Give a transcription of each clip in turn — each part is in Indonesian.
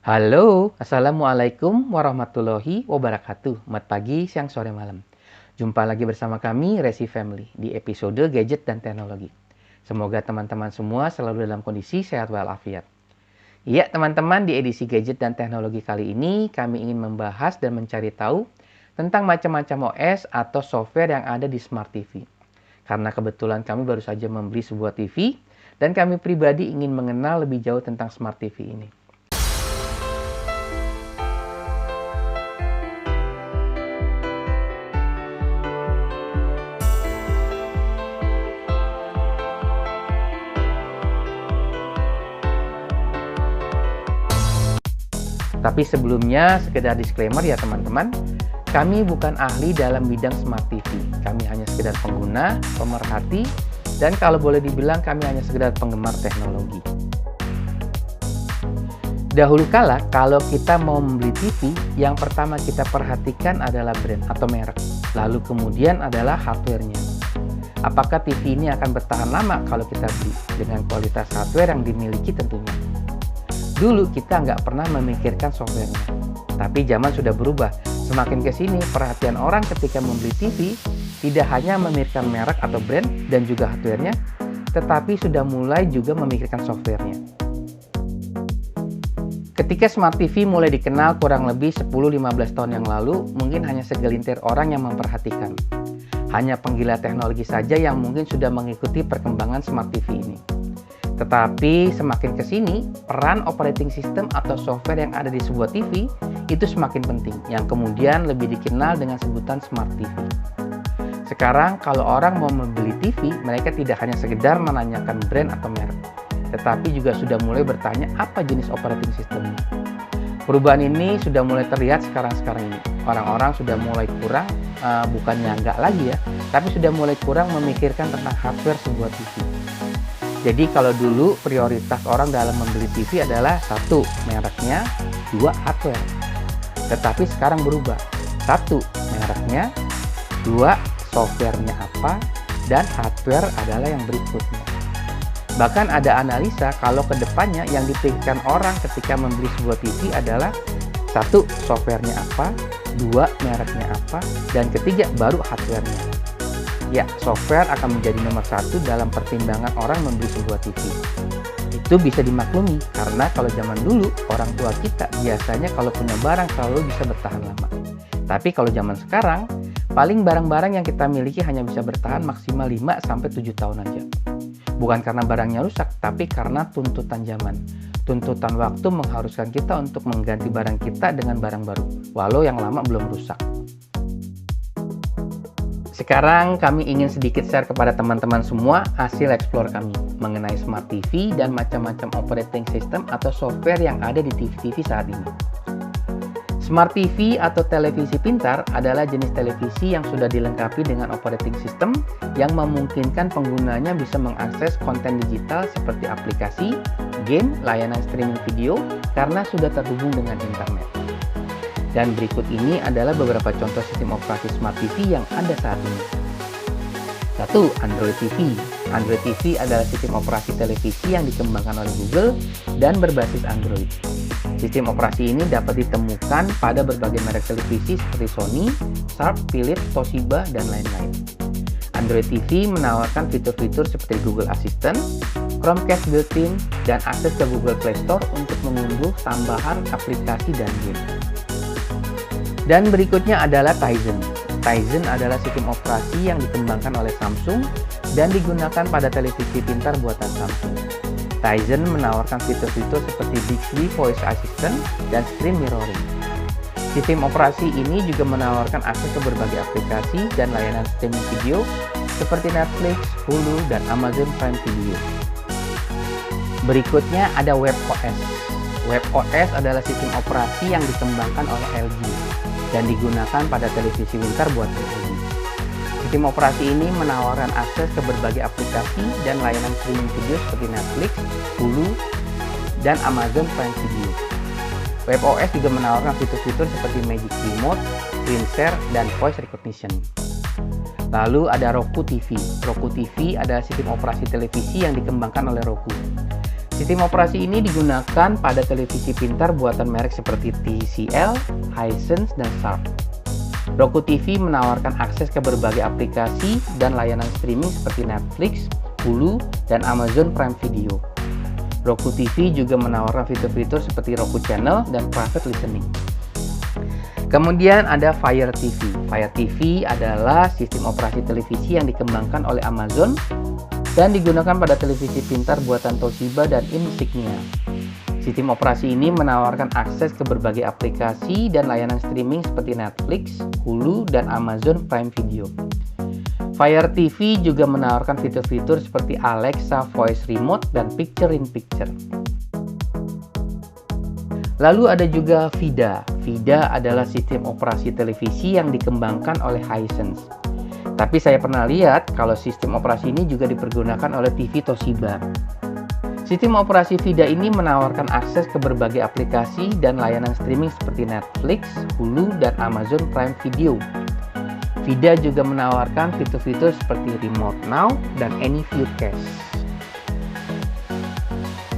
Halo, Assalamualaikum warahmatullahi wabarakatuh. Selamat pagi, siang, sore, malam. Jumpa lagi bersama kami, Resi Family, di episode Gadget dan Teknologi. Semoga teman-teman semua selalu dalam kondisi sehat walafiat. Iya, teman-teman, di edisi Gadget dan Teknologi kali ini, kami ingin membahas dan mencari tahu tentang macam-macam OS atau software yang ada di Smart TV. Karena kebetulan kami baru saja membeli sebuah TV, dan kami pribadi ingin mengenal lebih jauh tentang Smart TV ini. Tapi sebelumnya, sekedar disclaimer ya teman-teman, kami bukan ahli dalam bidang Smart TV. Kami hanya sekedar pengguna, pemerhati, dan kalau boleh dibilang kami hanya sekedar penggemar teknologi. Dahulu kala, kalau kita mau membeli TV, yang pertama kita perhatikan adalah brand atau merek. Lalu kemudian adalah hardware-nya. Apakah TV ini akan bertahan lama kalau kita beli dengan kualitas hardware yang dimiliki tentunya. Dulu kita nggak pernah memikirkan software-nya. Tapi zaman sudah berubah. Semakin ke sini, perhatian orang ketika membeli TV tidak hanya memikirkan merek atau brand dan juga hardware-nya, tetapi sudah mulai juga memikirkan software-nya. Ketika Smart TV mulai dikenal kurang lebih 10-15 tahun yang lalu, mungkin hanya segelintir orang yang memperhatikan. Hanya penggila teknologi saja yang mungkin sudah mengikuti perkembangan Smart TV ini. Tetapi semakin ke sini, peran operating system atau software yang ada di sebuah TV itu semakin penting, yang kemudian lebih dikenal dengan sebutan Smart TV. Sekarang kalau orang mau membeli TV, mereka tidak hanya sekedar menanyakan brand atau merek, tetapi juga sudah mulai bertanya apa jenis operating systemnya. Perubahan ini sudah mulai terlihat sekarang ini. Orang-orang sudah mulai kurang, bukannya enggak lagi ya, tapi sudah mulai kurang memikirkan tentang hardware sebuah TV. Jadi kalau dulu prioritas orang dalam membeli TV adalah 1. Mereknya, 2. Hardware. Tetapi sekarang berubah. 1. Mereknya, 2. Softwarenya apa, dan hardware adalah yang berikutnya. Bahkan ada analisa kalau kedepannya yang dipikirkan orang ketika membeli sebuah TV adalah 1. Softwarenya apa, 2. Mereknya apa, dan ketiga baru hardwarenya. Ya, software akan menjadi nomor 1 dalam pertimbangan orang membeli sebuah TV. Itu bisa dimaklumi, karena kalau zaman dulu, orang tua kita biasanya kalau punya barang selalu bisa bertahan lama. Tapi kalau zaman sekarang, paling barang-barang yang kita miliki hanya bisa bertahan maksimal 5-7 tahun aja. Bukan karena barangnya rusak, tapi karena tuntutan zaman. Tuntutan waktu mengharuskan kita untuk mengganti barang kita dengan barang baru, walau yang lama belum rusak. Sekarang kami ingin sedikit share kepada teman-teman semua hasil explore kami mengenai Smart TV dan macam-macam operating system atau software yang ada di TV-TV saat ini. Smart TV atau televisi pintar adalah jenis televisi yang sudah dilengkapi dengan operating system yang memungkinkan penggunanya bisa mengakses konten digital seperti aplikasi, game, layanan streaming video karena sudah terhubung dengan internet. Dan berikut ini adalah beberapa contoh sistem operasi Smart TV yang ada saat ini. 1. Android TV. Android TV adalah sistem operasi televisi yang dikembangkan oleh Google dan berbasis Android. Sistem operasi ini dapat ditemukan pada berbagai merek televisi seperti Sony, Sharp, Philips, Toshiba, dan lain-lain. Android TV menawarkan fitur-fitur seperti Google Assistant, Chromecast built-in, dan akses ke Google Play Store untuk mengunduh tambahan aplikasi dan game. Dan berikutnya adalah Tizen. Tizen adalah sistem operasi yang dikembangkan oleh Samsung dan digunakan pada televisi pintar buatan Samsung. Tizen menawarkan fitur-fitur seperti Bixby Voice Assistant dan Screen Mirroring. Sistem operasi ini juga menawarkan akses ke berbagai aplikasi dan layanan streaming video seperti Netflix, Hulu, dan Amazon Prime Video. Berikutnya ada WebOS. WebOS adalah sistem operasi yang dikembangkan oleh LG dan digunakan pada televisi pintar buatan LG. Sistem operasi ini menawarkan akses ke berbagai aplikasi dan layanan streaming video seperti Netflix, Hulu, dan Amazon Prime Video. WebOS juga menawarkan fitur-fitur seperti Magic Remote, Screen Share, dan Voice Recognition. Lalu ada Roku TV. Roku TV adalah sistem operasi televisi yang dikembangkan oleh Roku. Sistem operasi ini digunakan pada televisi pintar buatan merek seperti TCL, Hisense, dan Sharp. Roku TV menawarkan akses ke berbagai aplikasi dan layanan streaming seperti Netflix, Hulu, dan Amazon Prime Video. Roku TV juga menawarkan fitur-fitur seperti Roku Channel dan Private Listening. Kemudian ada Fire TV. Fire TV adalah sistem operasi televisi yang dikembangkan oleh Amazon dan digunakan pada televisi pintar buatan Toshiba dan Insignia. Sistem operasi ini menawarkan akses ke berbagai aplikasi dan layanan streaming seperti Netflix, Hulu, dan Amazon Prime Video. Fire TV juga menawarkan fitur-fitur seperti Alexa Voice Remote dan Picture in Picture. Lalu ada juga VIDA. VIDA adalah sistem operasi televisi yang dikembangkan oleh Hisense. Tapi saya pernah lihat kalau sistem operasi ini juga dipergunakan oleh TV Toshiba. Sistem operasi VIDA ini menawarkan akses ke berbagai aplikasi dan layanan streaming seperti Netflix, Hulu, dan Amazon Prime Video. VIDA juga menawarkan fitur-fitur seperti Remote Now dan Any Viewcast.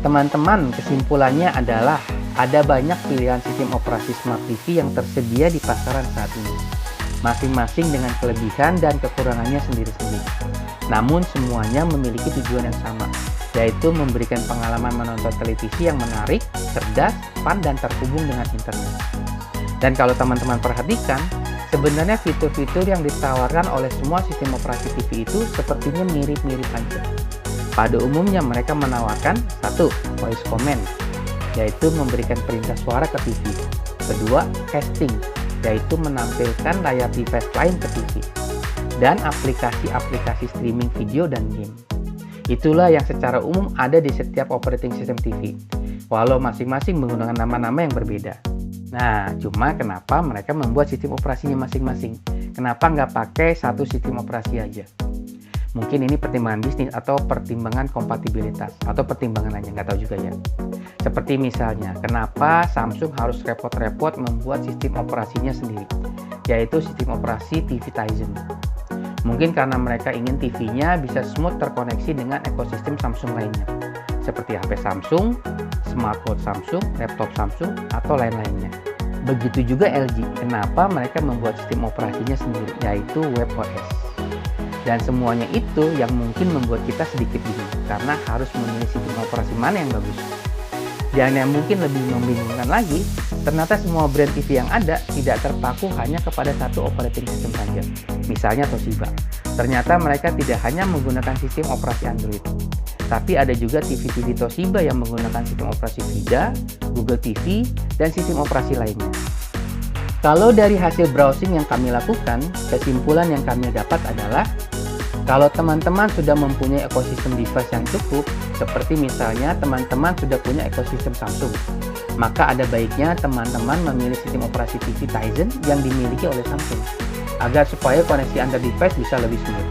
Teman-teman, kesimpulannya adalah ada banyak pilihan sistem operasi Smart TV yang tersedia di pasaran saat ini, masing-masing dengan kelebihan dan kekurangannya sendiri-sendiri. Namun semuanya memiliki tujuan yang sama, yaitu memberikan pengalaman menonton televisi yang menarik, cerdas, fun, dan terhubung dengan internet. Dan kalau teman-teman perhatikan, sebenarnya fitur-fitur yang ditawarkan oleh semua sistem operasi TV itu sepertinya mirip-mirip aja. Pada umumnya mereka menawarkan 1. Voice command, yaitu memberikan perintah suara ke TV. Kedua, casting, yaitu menampilkan layar device lain ke TV. Dan aplikasi-aplikasi streaming video dan game. Itulah yang secara umum ada di setiap operating system TV, walau masing-masing menggunakan nama-nama yang berbeda. Nah, cuma kenapa mereka membuat sistem operasinya masing-masing? Kenapa nggak pakai satu sistem operasi aja? Mungkin ini pertimbangan bisnis atau pertimbangan kompatibilitas atau pertimbangan lainnya, nggak tahu juga ya. Seperti misalnya, kenapa Samsung harus repot-repot membuat sistem operasinya sendiri, yaitu sistem operasi TV Tizen. Mungkin karena mereka ingin TV-nya bisa smooth terkoneksi dengan ekosistem Samsung lainnya, seperti HP Samsung, smartwatch Samsung, laptop Samsung, atau lain-lainnya. Begitu juga LG, kenapa mereka membuat sistem operasinya sendiri, yaitu WebOS. Dan semuanya itu yang mungkin membuat kita sedikit bingung, karena harus memilih sistem operasi mana yang bagus. Dan yang mungkin lebih membingungkan lagi, ternyata semua brand TV yang ada tidak terpaku hanya kepada satu operating system saja. Misalnya Toshiba. Ternyata mereka tidak hanya menggunakan sistem operasi Android, tapi ada juga TV-TV Toshiba yang menggunakan sistem operasi VIDA, Google TV, dan sistem operasi lainnya. Kalau dari hasil browsing yang kami lakukan, kesimpulan yang kami dapat adalah kalau teman-teman sudah mempunyai ekosistem device yang cukup, seperti misalnya teman-teman sudah punya ekosistem Samsung, maka ada baiknya teman-teman memilih sistem operasi TV Tizen yang dimiliki oleh Samsung, agar supaya koneksi antar device bisa lebih smooth.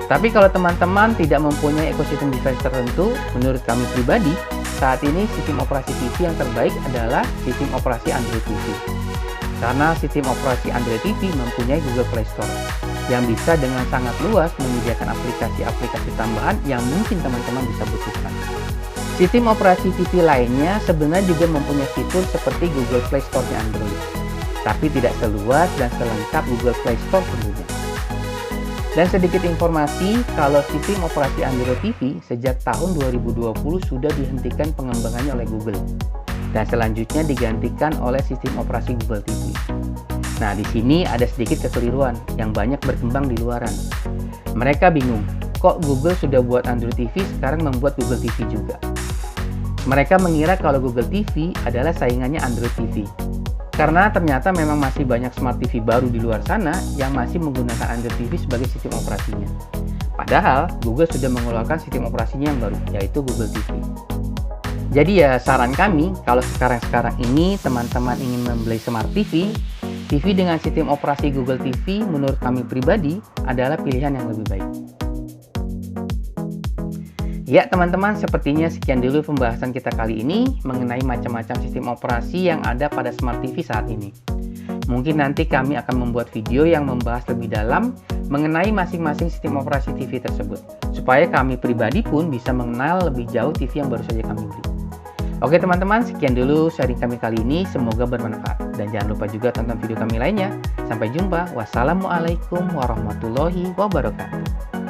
Tapi kalau teman-teman tidak mempunyai ekosistem device tertentu, menurut kami pribadi, saat ini sistem operasi TV yang terbaik adalah sistem operasi Android TV. Karena sistem operasi Android TV mempunyai Google Play Store yang bisa dengan sangat luas menyediakan aplikasi-aplikasi tambahan yang mungkin teman-teman bisa butuhkan. Sistem operasi TV lainnya sebenarnya juga mempunyai fitur seperti Google Play Store-nya Android, tapi tidak seluas dan selengkap Google Play Store tentunya. Dan sedikit informasi, kalau sistem operasi Android TV sejak tahun 2020 sudah dihentikan pengembangannya oleh Google, dan selanjutnya digantikan oleh sistem operasi Google TV. Nah, di sini ada sedikit kekeliruan yang banyak berkembang di luaran. Mereka bingung, kok Google sudah buat Android TV, sekarang membuat Google TV juga. Mereka mengira kalau Google TV adalah saingannya Android TV. Karena ternyata memang masih banyak Smart TV baru di luar sana yang masih menggunakan Android TV sebagai sistem operasinya. Padahal, Google sudah mengeluarkan sistem operasinya yang baru, yaitu Google TV. Jadi ya saran kami, kalau sekarang ini teman-teman ingin membeli Smart TV, TV dengan sistem operasi Google TV menurut kami pribadi adalah pilihan yang lebih baik. Ya teman-teman, sepertinya sekian dulu pembahasan kita kali ini mengenai macam-macam sistem operasi yang ada pada Smart TV saat ini. Mungkin nanti kami akan membuat video yang membahas lebih dalam mengenai masing-masing sistem operasi TV tersebut, supaya kami pribadi pun bisa mengenal lebih jauh TV yang baru saja kami beli. Oke teman-teman, sekian dulu sharing kami kali ini, semoga bermanfaat. Dan jangan lupa juga tonton video kami lainnya. Sampai jumpa, wassalamualaikum warahmatullahi wabarakatuh.